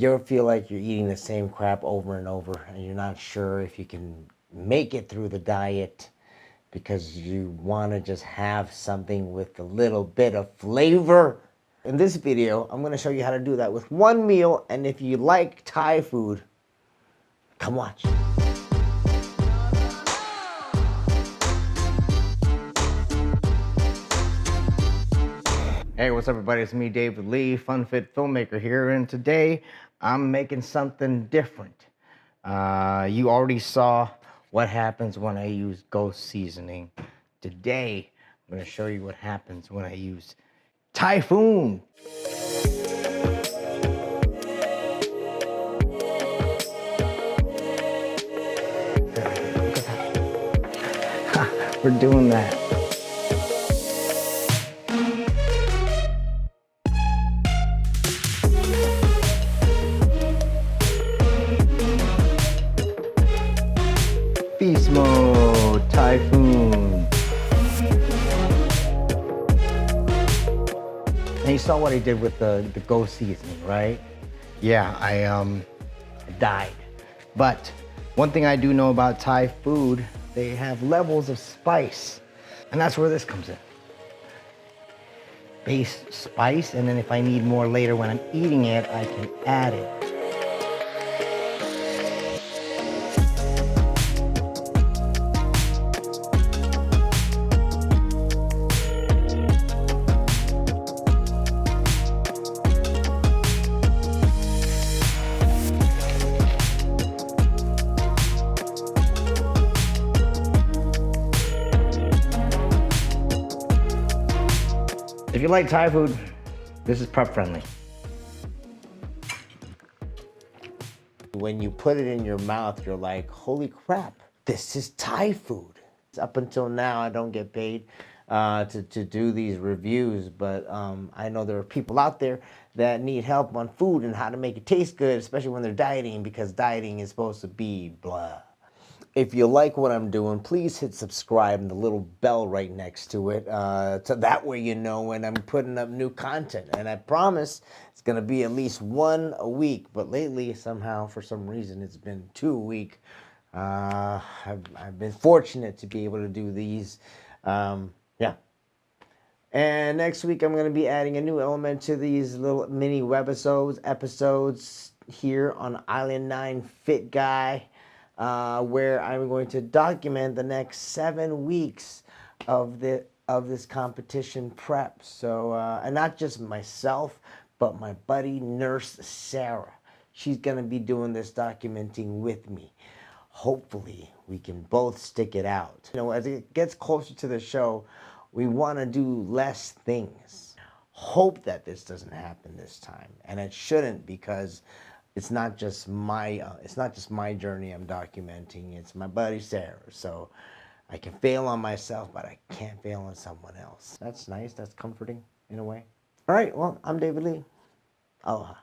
You ever feel like you're eating the same crap over and over and you're not sure if you can make it through the diet because you want to just have something with a little bit of flavor? In this video, I'm going to show you how to do that with one meal, and if you like Thai food, come watch. Hey, what's up everybody? It's me, David Lee, Fun Fit Filmmaker here, and today I'm making something different. You already saw what happens when I use ghost seasoning. Today, I'm going to show you what happens when I use Typhoon. We're doing that. Beast mode, Typhoon. And you saw what I did with the ghost seasoning, right? Yeah, I died. But one thing I do know about Thai food, they have levels of spice. And that's where this comes in. Base spice, and then if I need more later when I'm eating it, I can add it. If you like Thai food, this is prep friendly. When you put it in your mouth, you're like, holy crap, this is Thai food. Up until now, I don't get paid to do these reviews, but I know there are people out there that need help on food and how to make it taste good, especially when they're dieting, because dieting is supposed to be blah. If you like what I'm doing, please hit subscribe and the little bell right next to it. So that way you know when I'm putting up new content. And I promise it's going to be at least one a week. But lately, somehow, for some reason, it's been 2 a week. I've been fortunate to be able to do these. Yeah. And next week, I'm going to be adding a new element to these little mini episodes here on Island 9 Fit Guy. Where I'm going to document the next 7 weeks of this competition prep. So, and not just myself, but my buddy Nurse Sarah. She's gonna be doing this documenting with me. Hopefully, we can both stick it out. You know, as it gets closer to the show, we want to do less things. Hope that this doesn't happen this time, and it shouldn't, because it's not just my journey I'm documenting. It's my buddy Sarah. So I can fail on myself, but I can't fail on someone else. That's nice. That's comforting in a way. All right. Well, I'm David Lee. Aloha.